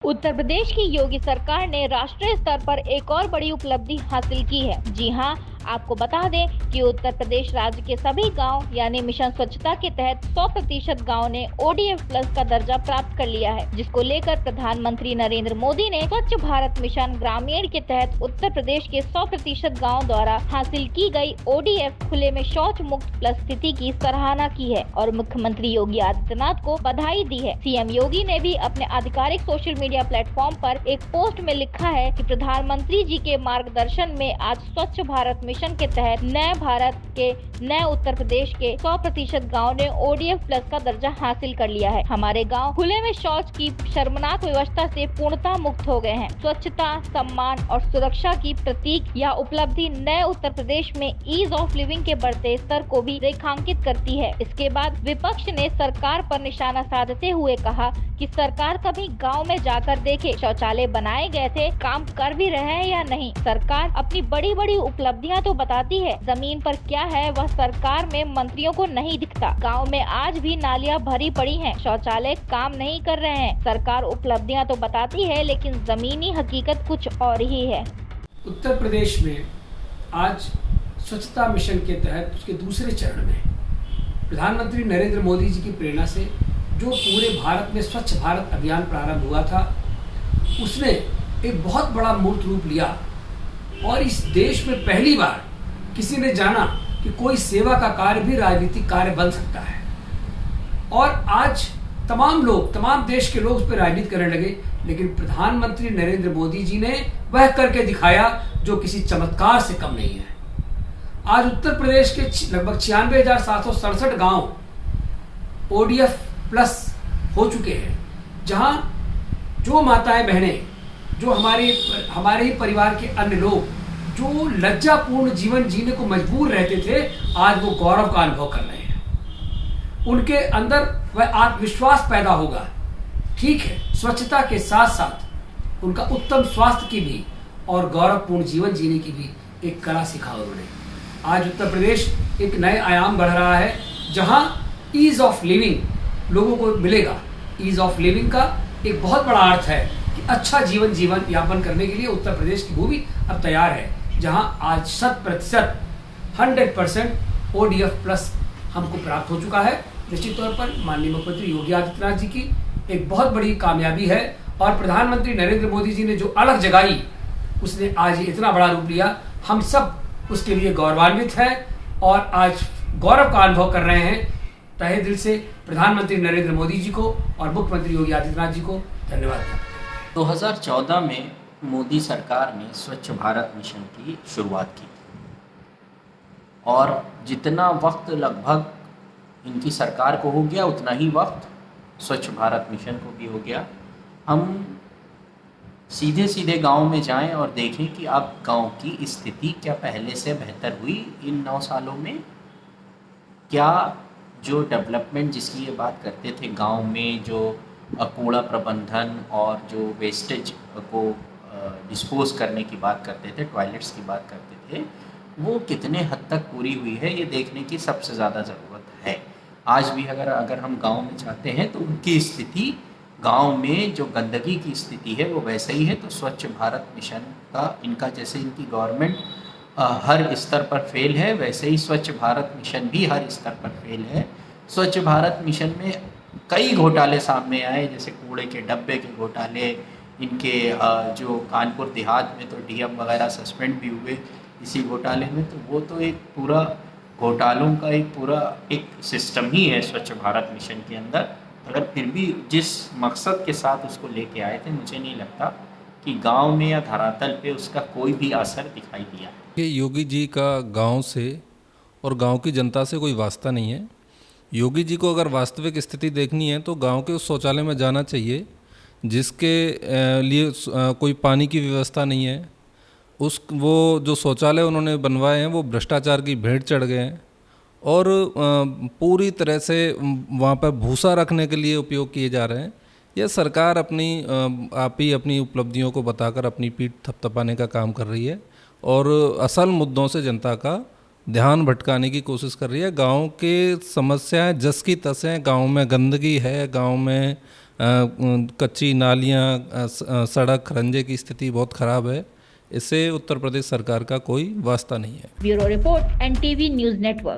उत्तर प्रदेश की योगी सरकार ने राष्ट्रीय स्तर पर एक और बड़ी उपलब्धि हासिल की है। जी हां, आपको बता दें कि उत्तर प्रदेश राज्य के सभी गांव यानी मिशन स्वच्छता के तहत 100% गाँव ने ODF प्लस का दर्जा प्राप्त कर लिया है, जिसको लेकर प्रधानमंत्री नरेंद्र मोदी ने स्वच्छ भारत मिशन ग्रामीण के तहत उत्तर प्रदेश के 100% गाँव द्वारा हासिल की गई ODF खुले में शौच मुक्त प्लस स्थिति की सराहना की है और मुख्यमंत्री योगी आदित्यनाथ को बधाई दी है। सीएम योगी ने भी अपने आधिकारिक सोशल मीडिया प्लेटफॉर्म पर एक पोस्ट में लिखा है कि प्रधानमंत्री जी के मार्गदर्शन में आज स्वच्छ भारत मिशन के तहत नए भारत के नए उत्तर प्रदेश के 100% गाँव ने ODF प्लस का दर्जा हासिल कर लिया है। हमारे गाँव खुले में शौच की शर्मनाक व्यवस्था से पूर्णतः मुक्त हो गए हैं। स्वच्छता, सम्मान और सुरक्षा की प्रतीक यह उपलब्धि नए उत्तर प्रदेश में ईज ऑफ लिविंग के बढ़ते स्तर को भी रेखांकित करती है। इसके बाद विपक्ष ने सरकार पर निशाना साधते हुए कहा कि सरकार कभी गांव में जाकर देखे, शौचालय बनाए गए थे, काम कर भी रहे हैं या नहीं। सरकार अपनी बड़ी बड़ी उपलब्धियां तो बताती है, जमीन पर क्या है वह सरकार में मंत्रियों को नहीं दिखता। गांव में आज भी नालियां भरी पड़ी हैं, शौचालय काम नहीं कर रहे हैं। सरकार उपलब्धियां तो बताती है, लेकिन जमीनी हकीकत कुछ और ही है। उत्तर प्रदेश में आज स्वच्छता मिशन के तहत उसके दूसरे चरण में प्रधानमंत्री नरेंद्र मोदी जी की प्रेरणा से जो पूरे भारत में स्वच्छ भारत अभियान प्रारंभ हुआ था, उसने एक बहुत बड़ा मूर्त रूप लिया और इस देश में पहली बार किसी ने जाना कि कोई सेवा का कार्य भी राजनीतिक कार्य बन सकता है। और आज तमाम देश के लोग उस पर राजनीति करने लगे, लेकिन प्रधानमंत्री नरेंद्र मोदी जी ने वह करके दिखाया जो किसी चमत्कार से कम नहीं है। आज उत्तर प्रदेश के लगभग 96,767 गांव ODF प्लस हो चुके हैं, जहां जो माताएं बहनें, जो हमारे ही परिवार के अन्य लोग जो लज्जापूर्ण जीवन जीने को मजबूर रहते थे, आज वो गौरव का अनुभव कर रहे हैं। उनके अंदर वह आत्मविश्वास पैदा होगा। ठीक है, स्वच्छता के साथ साथ उनका उत्तम स्वास्थ्य की भी और गौरवपूर्ण जीवन जीने की भी एक कला सीखा उन्होंने। आज उत्तर प्रदेश एक नए आयाम बढ़ रहा है, जहां ईज ऑफ लिविंग लोगों को मिलेगा। ईज ऑफ लिविंग का एक बहुत बड़ा अर्थ है कि अच्छा जीवन यापन करने के लिए उत्तर प्रदेश की भूमि अब तैयार है, जहां आज 100% ODF प्लस हमको प्राप्त हो चुका है। निश्चित तौर पर माननीय मुख्यमंत्री योगी आदित्यनाथ जी की एक बहुत बड़ी कामयाबी है और प्रधानमंत्री नरेंद्र मोदी जी ने जो अलग जगाई, उसने आज इतना बड़ा रूप लिया। हम सब उसके लिए गौरवान्वित हैं और आज गौरव का अनुभव कर रहे हैं। तहे दिल से प्रधानमंत्री नरेंद्र मोदी जी को और मुख्यमंत्री योगी आदित्यनाथ जी को धन्यवाद। 2014 में मोदी सरकार ने स्वच्छ भारत मिशन की शुरुआत की और जितना वक्त लगभग इनकी सरकार को हो गया, उतना ही वक्त स्वच्छ भारत मिशन को भी हो गया। हम सीधे गांव में जाएं और देखें कि अब गांव की स्थिति क्या पहले से बेहतर हुई इन 9 सालों में। क्या जो डेवलपमेंट जिसकी ये बात करते थे, गांव में जो कूड़ा प्रबंधन और जो वेस्टेज को डिस्पोज करने की बात करते थे, टॉयलेट्स की बात करते थे, वो कितने हद तक पूरी हुई है, ये देखने की सबसे ज़्यादा ज़रूरत है। आज भी अगर हम गांव में जाते हैं तो उनकी स्थिति, गांव में जो गंदगी की स्थिति है वो वैसे ही है। तो स्वच्छ भारत मिशन का इनका, जैसे इनकी गवर्नमेंट हर स्तर पर फेल है, वैसे ही स्वच्छ भारत मिशन भी हर स्तर पर फेल है। स्वच्छ भारत मिशन में कई घोटाले सामने आए, जैसे कूड़े के डब्बे के घोटाले, इनके जो कानपुर देहात में तो डीएम वगैरह सस्पेंड भी हुए इसी घोटाले में। तो वो तो एक पूरा घोटालों का एक सिस्टम ही है स्वच्छ भारत मिशन के अंदर। अगर फिर भी जिस मकसद के साथ उसको लेके आए थे, मुझे नहीं लगता कि गांव में या धरातल पे उसका कोई भी असर दिखाई दिया है। योगी जी का गांव से और गांव की जनता से कोई वास्ता नहीं है। योगी जी को अगर वास्तविक स्थिति देखनी है तो गांव के उस शौचालय में जाना चाहिए जिसके लिए कोई पानी की व्यवस्था नहीं है। वो जो शौचालय उन्होंने बनवाए हैं वो भ्रष्टाचार की भेंट चढ़ गए हैं और पूरी तरह से वहाँ पर भूसा रखने के लिए उपयोग किए जा रहे हैं। यह सरकार आप ही अपनी उपलब्धियों को बताकर अपनी पीठ थपथपाने का काम कर रही है और असल मुद्दों से जनता का ध्यान भटकाने की कोशिश कर रही है। गांव के समस्याएं जस की तस हैं, गांव में गंदगी है, गांव में कच्ची नालियाँ, सड़क रंजे की स्थिति बहुत ख़राब है। इससे उत्तर प्रदेश सरकार का कोई वास्ता नहीं है। Bureau report, NTV news network.